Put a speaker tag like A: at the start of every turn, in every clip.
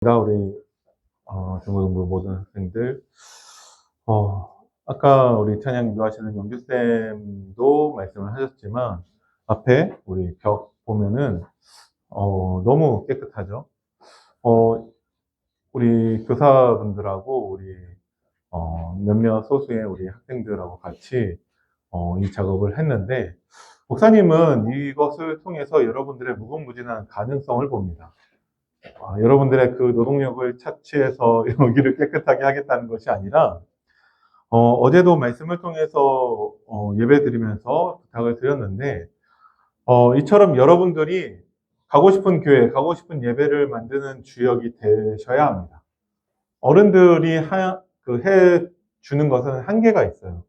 A: 우리 중고등부 모든 학생들, 아까 우리 찬양 인도하시는 영규쌤도 말씀을 하셨지만 앞에 우리 벽 보면은 너무 깨끗하죠. 우리 교사분들하고 우리 몇몇 소수의 우리 학생들하고 같이 이 작업을 했는데, 목사님은 이것을 통해서 여러분들의 무궁무진한 가능성을 봅니다. 여러분들의 그 노동력을 차치해서 여기를 깨끗하게 하겠다는 것이 아니라, 어제도 말씀을 통해서 예배 드리면서 부탁을 드렸는데, 이처럼 여러분들이 가고 싶은 교회, 가고 싶은 예배를 만드는 주역이 되셔야 합니다. 어른들이 해주는 것은 한계가 있어요.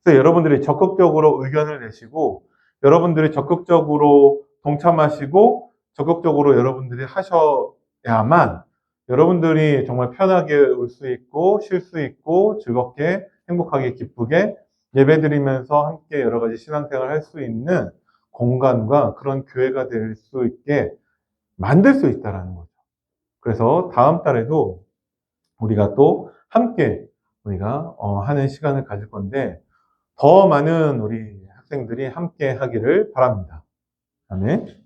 A: 그래서 여러분들이 적극적으로 의견을 내시고, 여러분들이 적극적으로 동참하시고, 적극적으로 여러분들이 하셔야만 여러분들이 정말 편하게 올 수 있고, 쉴 수 있고, 즐겁게, 행복하게, 기쁘게 예배드리면서 함께 여러 가지 신앙생활을 할 수 있는 공간과 그런 교회가 될 수 있게 만들 수 있다는 거죠. 그래서 다음 달에도 우리가 또 함께 우리가 하는 시간을 가질 건데, 더 많은 우리 학생들이 함께 하기를 바랍니다. 아멘.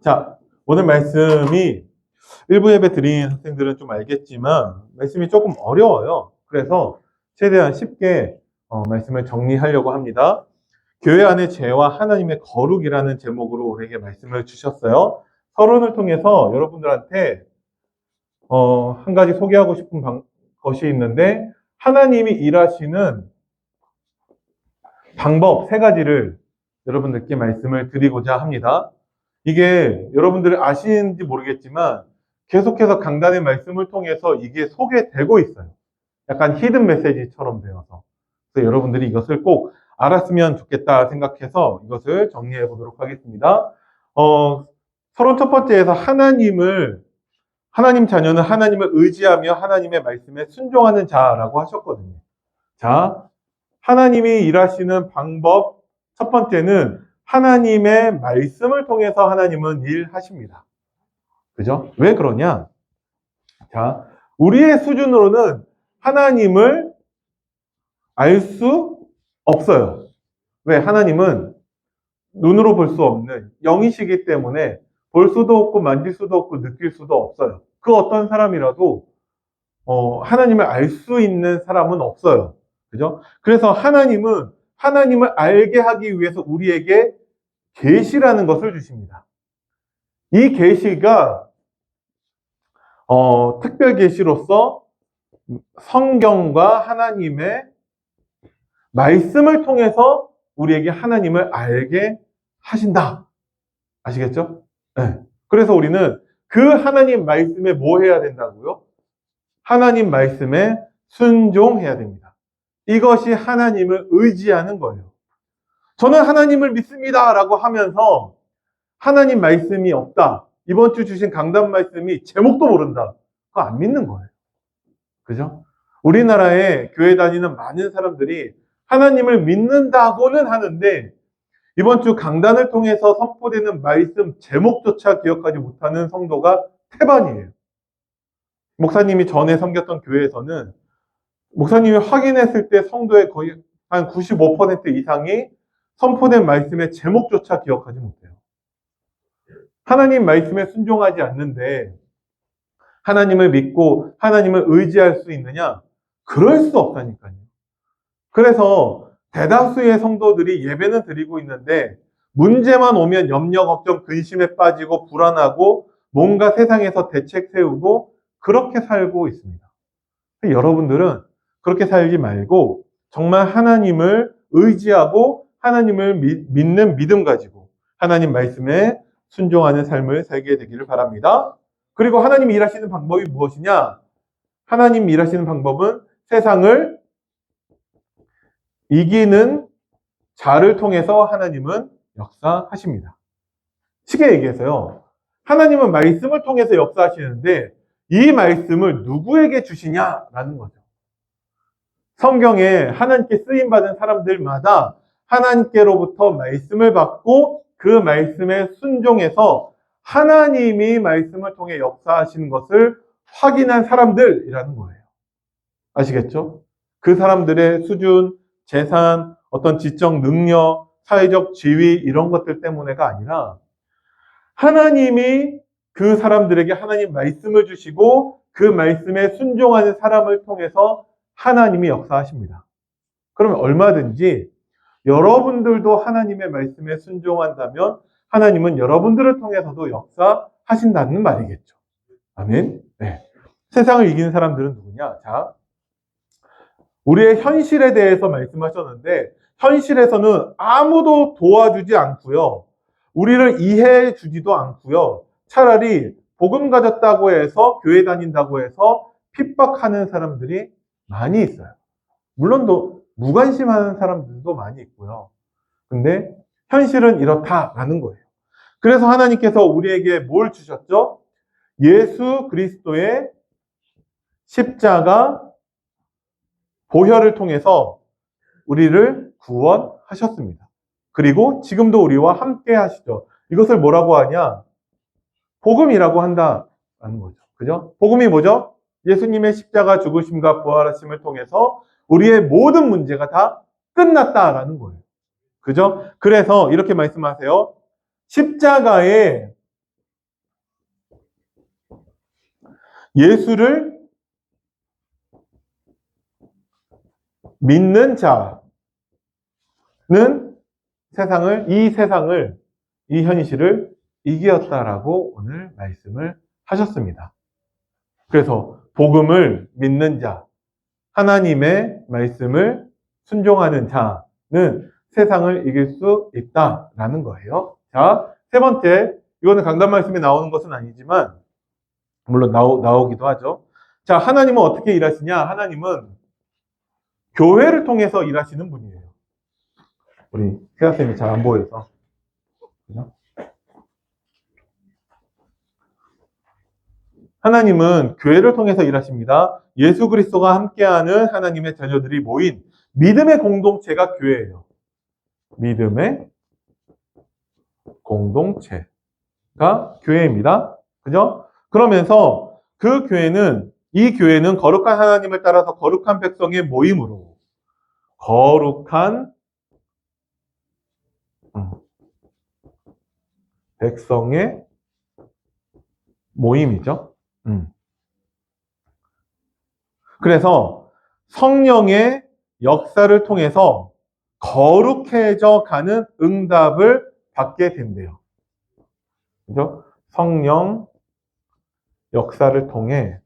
A: 자, 오늘 말씀이 일부 예배 드린 학생들은 좀 알겠지만 말씀이 조금 어려워요. 그래서 최대한 쉽게 말씀을 정리하려고 합니다. 교회 안의 죄와 하나님의 거룩이라는 제목으로 우리에게 말씀을 주셨어요. 서론을 통해서 여러분들한테 한 가지 소개하고 싶은 것이 있는데, 하나님이 일하시는 방법 3가지를 여러분들께 말씀을 드리고자 합니다. 이게 여러분들이 아시는지 모르겠지만 계속해서 강단의 말씀을 통해서 이게 소개되고 있어요. 약간 히든 메시지처럼 되어서. 그래서 여러분들이 이것을 꼭 알았으면 좋겠다 생각해서 이것을 정리해 보도록 하겠습니다. 서론 첫 번째에서 하나님 자녀는 하나님을 의지하며 하나님의 말씀에 순종하는 자라고 하셨거든요. 자, 하나님이 일하시는 방법 첫 번째는 하나님의 말씀을 통해서 하나님은 일하십니다. 그죠? 왜 그러냐? 자, 우리의 수준으로는 하나님을 알 수 없어요. 왜? 하나님은 눈으로 볼 수 없는 영이시기 때문에 볼 수도 없고 만질 수도 없고 느낄 수도 없어요. 그 어떤 사람이라도 하나님을 알 수 있는 사람은 없어요. 그죠? 그래서 하나님을 알게 하기 위해서 우리에게 계시라는 것을 주십니다. 이 계시가 특별 계시로서 성경과 하나님의 말씀을 통해서 우리에게 하나님을 알게 하신다. 아시겠죠? 네. 그래서 우리는 그 하나님 말씀에 뭐 해야 된다고요? 하나님 말씀에 순종해야 됩니다. 이것이 하나님을 의지하는 거예요. 저는 하나님을 믿습니다 라고 하면서 하나님 말씀이 없다, 이번 주 주신 강단 말씀이 제목도 모른다, 그거 안 믿는 거예요. 그죠? 우리나라에 교회 다니는 많은 사람들이 하나님을 믿는다고는 하는데 이번 주 강단을 통해서 선포되는 말씀 제목조차 기억하지 못하는 성도가 태반이에요. 목사님이 전에 섬겼던 교회에서는 목사님이 확인했을 때 성도의 거의 한 95% 이상이 선포된 말씀의 제목조차 기억하지 못해요. 하나님 말씀에 순종하지 않는데 하나님을 믿고 하나님을 의지할 수 있느냐? 그럴 수 없다니까요. 그래서 대다수의 성도들이 예배는 드리고 있는데 문제만 오면 염려, 걱정, 근심에 빠지고 불안하고 뭔가 세상에서 대책 세우고 그렇게 살고 있습니다. 여러분들은 그렇게 살지 말고 정말 하나님을 의지하고 하나님을 믿는 믿음 가지고 하나님 말씀에 순종하는 삶을 살게 되기를 바랍니다. 그리고 하나님이 일하시는 방법이 무엇이냐? 하나님 일하시는 방법은 세상을 이기는 자를 통해서 하나님은 역사하십니다. 쉽게 얘기해서요, 하나님은 말씀을 통해서 역사하시는데 이 말씀을 누구에게 주시냐라는 거죠. 성경에 하나님께 쓰임받은 사람들마다 하나님께로부터 말씀을 받고 그 말씀에 순종해서 하나님이 말씀을 통해 역사하시는 것을 확인한 사람들이라는 거예요. 아시겠죠? 그 사람들의 수준, 재산, 어떤 지적 능력, 사회적 지위 이런 것들 때문에가 아니라 하나님이 그 사람들에게 하나님 말씀을 주시고 그 말씀에 순종하는 사람을 통해서 하나님이 역사하십니다. 그러면 얼마든지 여러분들도 하나님의 말씀에 순종한다면 하나님은 여러분들을 통해서도 역사하신다는 말이겠죠. 아멘. 네. 세상을 이기는 사람들은 누구냐? 자, 우리의 현실에 대해서 말씀하셨는데 현실에서는 아무도 도와주지 않고요. 우리를 이해해 주지도 않고요. 차라리 복음 가졌다고 해서 교회 다닌다고 해서 핍박하는 사람들이 많이 있어요. 물론 또 무관심하는 사람들도 많이 있고요. 근데 현실은 이렇다라는 거예요. 그래서 하나님께서 우리에게 뭘 주셨죠? 예수 그리스도의 십자가 보혈을 통해서 우리를 구원하셨습니다. 그리고 지금도 우리와 함께 하시죠. 이것을 뭐라고 하냐? 복음이라고 한다라는 거죠. 그죠? 복음이 뭐죠? 예수님의 십자가 죽으심과 부활하심을 통해서 우리의 모든 문제가 다 끝났다라는 거예요. 그죠? 그래서 이렇게 말씀하세요. 십자가에 예수를 믿는 자는 이 세상을, 이 현실을 이기었다라고 오늘 말씀을 하셨습니다. 그래서 복음을 믿는 자, 하나님의 말씀을 순종하는 자는 세상을 이길 수 있다라는 거예요. 자, 세 번째, 이거는 강단 말씀에 나오는 것은 아니지만 물론 나오기도 하죠. 자, 하나님은 어떻게 일하시냐? 하나님은 교회를 통해서 일하시는 분이에요. 우리 세아쌤이 잘 안 보여서. 그죠? 하나님은 교회를 통해서 일하십니다. 예수 그리스도가 함께하는 하나님의 자녀들이 모인 믿음의 공동체가 교회예요. 믿음의 공동체가 교회입니다. 그죠? 그러면서 이 교회는 거룩한 하나님을 따라서 거룩한 백성의 모임으로 거룩한 백성의 모임이죠. 그래서 성령의 역사를 통해서 거룩해져 가는 응답을 받게 된대요. 그죠? 성령 역사를 통해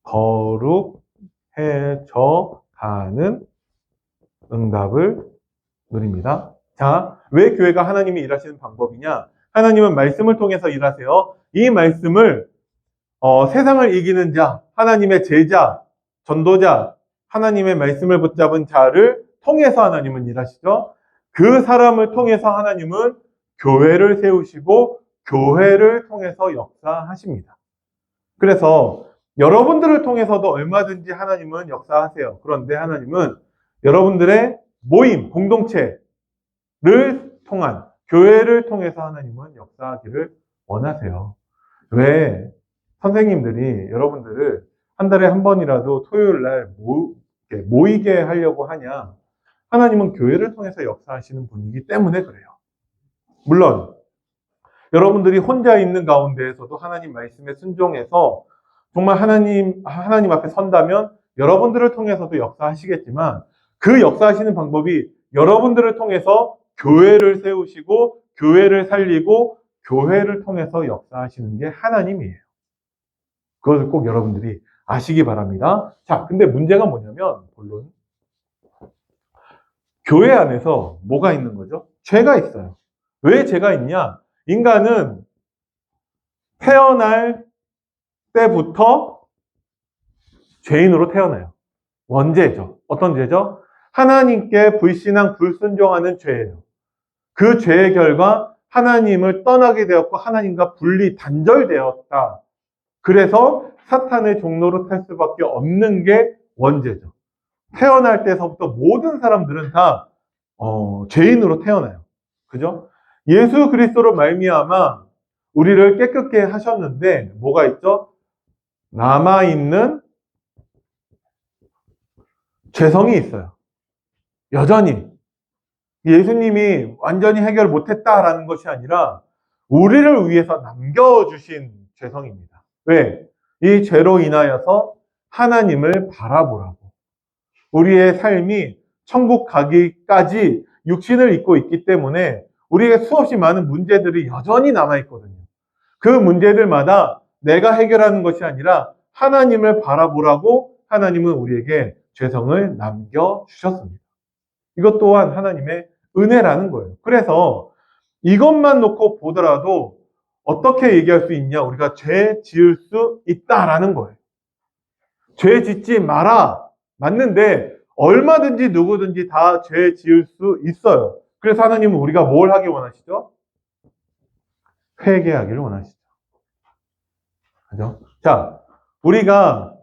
A: 거룩해져 가는 응답을 누립니다. 자, 왜 교회가 하나님이 일하시는 방법이냐? 하나님은 말씀을 통해서 일하세요. 이 말씀을 세상을 이기는 자, 하나님의 제자, 전도자, 하나님의 말씀을 붙잡은 자를 통해서 하나님은 일하시죠. 그 사람을 통해서 하나님은 교회를 세우시고 교회를 통해서 역사하십니다. 그래서 여러분들을 통해서도 얼마든지 하나님은 역사하세요. 그런데 하나님은 여러분들의 모임, 공동체를 통한 교회를 통해서 하나님은 역사하기를 원하세요. 왜 선생님들이 여러분들을 한 달에 한 번이라도 토요일 날 모이게 하려고 하냐? 하나님은 교회를 통해서 역사하시는 분이기 때문에 그래요. 물론 여러분들이 혼자 있는 가운데에서도 하나님 말씀에 순종해서 정말 하나님 앞에 선다면 여러분들을 통해서도 역사하시겠지만 그 역사하시는 방법이 여러분들을 통해서 교회를 세우시고 교회를 살리고 교회를 통해서 역사하시는 게 하나님이에요. 그것을 꼭 여러분들이 아시기 바랍니다. 자, 근데 문제가 뭐냐면 물론 교회 안에서 뭐가 있는 거죠? 죄가 있어요. 왜 죄가 있냐? 인간은 태어날 때부터 죄인으로 태어나요. 원죄죠. 어떤 죄죠? 하나님께 불신앙, 불순종하는 죄예요. 그 죄의 결과 하나님을 떠나게 되었고 하나님과 분리, 단절되었다. 그래서 사탄의 종로로 탈 수밖에 없는 게 원죄죠. 태어날 때서부터 모든 사람들은 다 죄인으로 태어나요. 그죠? 예수 그리스도로 말미암아 우리를 깨끗게 하셨는데 뭐가 있죠? 남아있는 죄성이 있어요. 여전히. 예수님이 완전히 해결 못했다라는 것이 아니라 우리를 위해서 남겨주신 죄성입니다. 왜? 이 죄로 인하여서 하나님을 바라보라고. 우리의 삶이 천국 가기까지 육신을 입고 있기 때문에 우리에게 수없이 많은 문제들이 여전히 남아있거든요. 그 문제들마다 내가 해결하는 것이 아니라 하나님을 바라보라고 하나님은 우리에게 죄성을 남겨주셨습니다. 이것 또한 하나님의 은혜라는 거예요. 그래서 이것만 놓고 보더라도 어떻게 얘기할 수 있냐? 우리가 죄 지을 수 있다라는 거예요. 죄 짓지 마라. 맞는데 얼마든지 누구든지 다 죄 지을 수 있어요. 그래서 하나님은 우리가 뭘 하기 원하시죠? 회개하기를 원하시죠. 그죠? 자, 우리가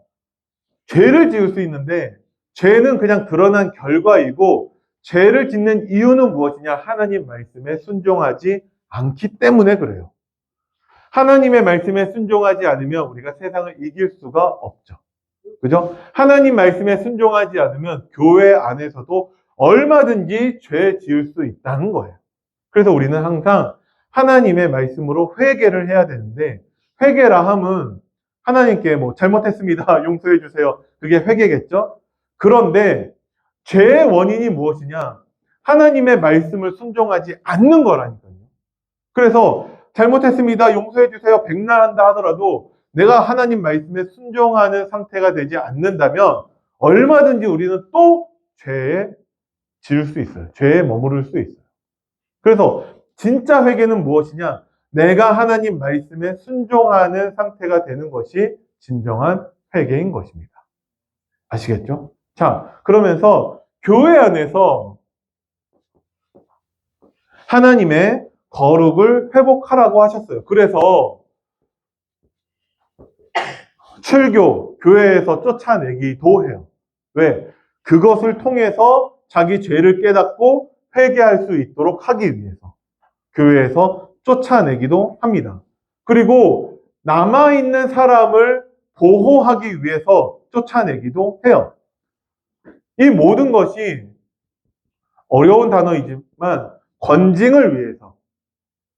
A: 죄를 지을 수 있는데 죄는 그냥 드러난 결과이고 죄를 짓는 이유는 무엇이냐? 하나님 말씀에 순종하지 않기 때문에 그래요. 하나님의 말씀에 순종하지 않으면 우리가 세상을 이길 수가 없죠. 그죠? 하나님 말씀에 순종하지 않으면 교회 안에서도 얼마든지 죄 지을 수 있다는 거예요. 그래서 우리는 항상 하나님의 말씀으로 회개를 해야 되는데, 회개라 함은 하나님께 뭐 잘못했습니다, 용서해 주세요, 그게 회개겠죠? 그런데 죄의 원인이 무엇이냐? 하나님의 말씀을 순종하지 않는 거라니까요. 그래서 잘못했습니다, 용서해 주세요, 백날한다 하더라도 내가 하나님 말씀에 순종하는 상태가 되지 않는다면 얼마든지 우리는 또 죄에 지을 수 있어요. 죄에 머무를 수 있어요. 그래서 진짜 회개는 무엇이냐? 내가 하나님 말씀에 순종하는 상태가 되는 것이 진정한 회개인 것입니다. 아시겠죠? 자, 그러면서 교회 안에서 하나님의 거룩을 회복하라고 하셨어요. 그래서 출교, 교회에서 쫓아내기도 해요. 왜? 그것을 통해서 자기 죄를 깨닫고 회개할 수 있도록 하기 위해서 교회에서 쫓아내기도 합니다. 그리고 남아있는 사람을 보호하기 위해서 쫓아내기도 해요. 이 모든 것이 어려운 단어이지만 건징을 위해서,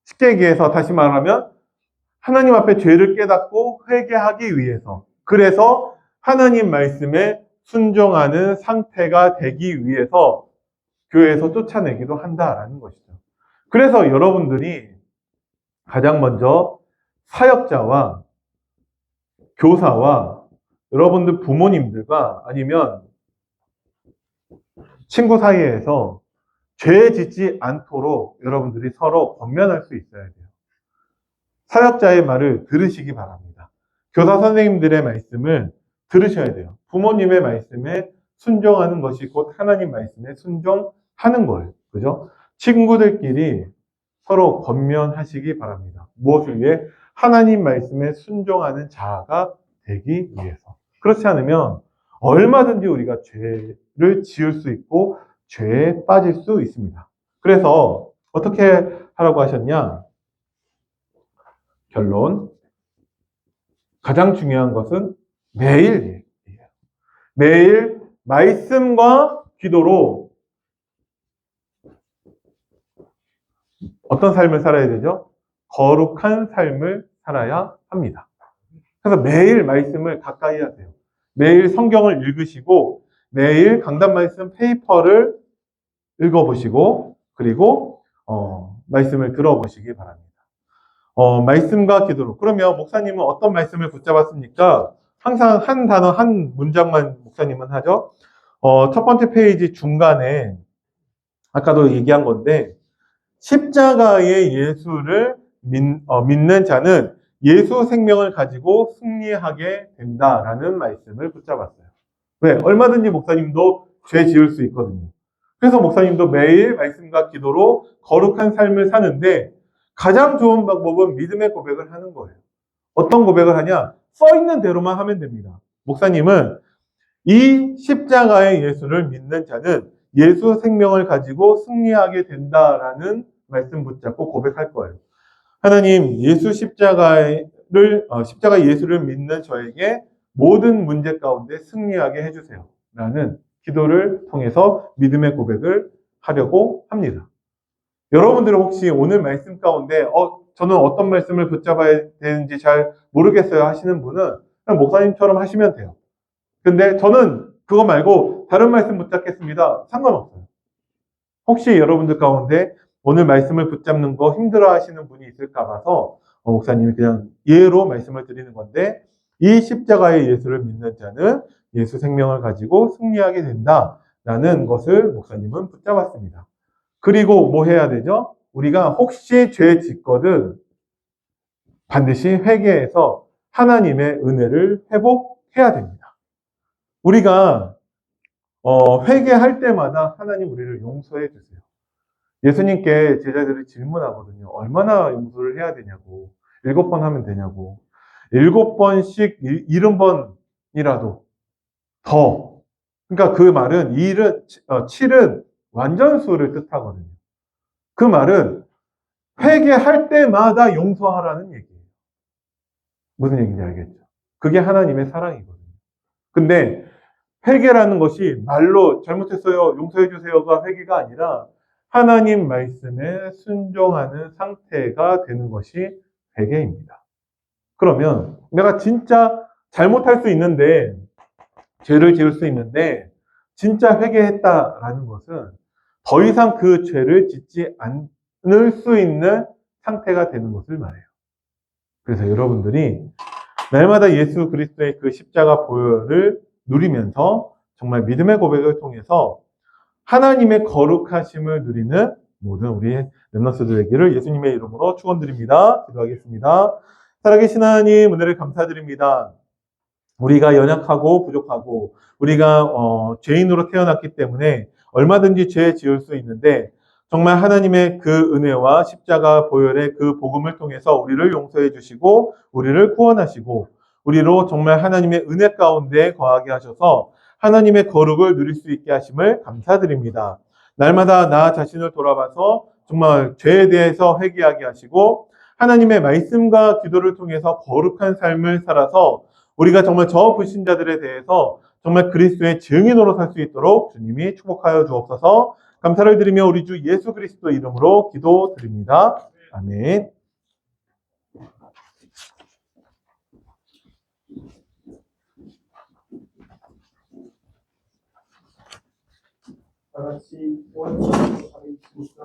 A: 쉽게 얘기해서 다시 말하면 하나님 앞에 죄를 깨닫고 회개하기 위해서, 그래서 하나님 말씀에 순종하는 상태가 되기 위해서 교회에서 쫓아내기도 한다라는 것이죠. 그래서 여러분들이 가장 먼저 사역자와 교사와 여러분들 부모님들과 아니면 친구 사이에서 죄 짓지 않도록 여러분들이 서로 권면할 수 있어야 돼요. 사역자의 말을 들으시기 바랍니다. 교사 선생님들의 말씀을 들으셔야 돼요. 부모님의 말씀에 순종하는 것이 곧 하나님 말씀에 순종하는 거예요. 그죠? 친구들끼리 서로 권면하시기 바랍니다. 무엇을 위해? 하나님 말씀에 순종하는 자아가 되기 위해서. 그렇지 않으면 얼마든지 우리가 죄를 지을 수 있고 죄에 빠질 수 있습니다. 그래서 어떻게 하라고 하셨냐? 결론. 가장 중요한 것은 매일 말씀과 기도로 어떤 삶을 살아야 되죠? 거룩한 삶을 살아야 합니다. 그래서 매일 말씀을 가까이 하세요. 매일 성경을 읽으시고 매일 강단 말씀 페이퍼를 읽어보시고 그리고 말씀을 들어보시기 바랍니다. 말씀과 기도로. 그러면 목사님은 어떤 말씀을 붙잡았습니까? 항상 한 단어, 한 문장만 목사님은 하죠. 첫 번째 페이지 중간에 아까도 얘기한 건데 십자가의 예수를 믿는 자는 예수 생명을 가지고 승리하게 된다라는 말씀을 붙잡았어요. 왜? 얼마든지 목사님도 죄 지을 수 있거든요. 그래서 목사님도 매일 말씀과 기도로 거룩한 삶을 사는데 가장 좋은 방법은 믿음의 고백을 하는 거예요. 어떤 고백을 하냐? 써 있는 대로만 하면 됩니다. 목사님은 이 십자가의 예수를 믿는 자는 예수 생명을 가지고 승리하게 된다라는 말씀 붙잡고 고백할 거예요. 하나님, 십자가 예수를 믿는 저에게 모든 문제 가운데 승리하게 해주세요. 라는 기도를 통해서 믿음의 고백을 하려고 합니다. 여러분들은 혹시 오늘 말씀 가운데, 저는 어떤 말씀을 붙잡아야 되는지 잘 모르겠어요 하시는 분은 그냥 목사님처럼 하시면 돼요. 근데 저는 그거 말고 다른 말씀 붙잡겠습니다. 상관없어요. 혹시 여러분들 가운데 오늘 말씀을 붙잡는 거 힘들어 하시는 분이 있을까 봐서 목사님이 그냥 예로 말씀을 드리는 건데, 이 십자가의 예수를 믿는 자는 예수 생명을 가지고 승리하게 된다라는 것을 목사님은 붙잡았습니다. 그리고 뭐 해야 되죠? 우리가 혹시 죄 짓거든 반드시 회개해서 하나님의 은혜를 회복해야 됩니다. 우리가 회개할 때마다 하나님 우리를 용서해 주세요. 예수님께 제자들이 질문하거든요. 얼마나 용서를 해야 되냐고. 7번 하면 되냐고. 7번씩 70번이라도 더. 그러니까 그 말은 7은 완전수를 뜻하거든요. 그 말은 회개할 때마다 용서하라는 얘기예요. 무슨 얘기인지 알겠죠? 그게 하나님의 사랑이거든요. 근데 회개라는 것이 말로 잘못했어요, 용서해 주세요가 회개가 아니라 하나님 말씀에 순종하는 상태가 되는 것이 회개입니다. 그러면 내가 진짜 잘못할 수 있는데, 죄를 지을 수 있는데 진짜 회개했다라는 것은 더 이상 그 죄를 짓지 않을 수 있는 상태가 되는 것을 말해요. 그래서 여러분들이 날마다 예수 그리스도의 그 십자가 보혈을 누리면서 정말 믿음의 고백을 통해서 하나님의 거룩하심을 누리는 모든 우리 렘넌트들 되기를 예수님의 이름으로 축원드립니다. 기도하겠습니다. 살아계신 하나님, 은혜를 감사드립니다. 우리가 연약하고 부족하고 우리가 죄인으로 태어났기 때문에 얼마든지 죄 지을 수 있는데, 정말 하나님의 그 은혜와 십자가 보혈의 그 복음을 통해서 우리를 용서해 주시고 우리를 구원하시고 우리로 정말 하나님의 은혜 가운데 거하게 하셔서 하나님의 거룩을 누릴 수 있게 하심을 감사드립니다. 날마다 나 자신을 돌아봐서 정말 죄에 대해서 회개하게 하시고 하나님의 말씀과 기도를 통해서 거룩한 삶을 살아서 우리가 정말 저 불신자들에 대해서 정말 그리스도의 증인으로 살 수 있도록 주님이 축복하여 주옵소서. 감사를 드리며 우리 주 예수 그리스도 이름으로 기도드립니다. 아멘.
B: 다 같이 원칙으로 가겠습니다.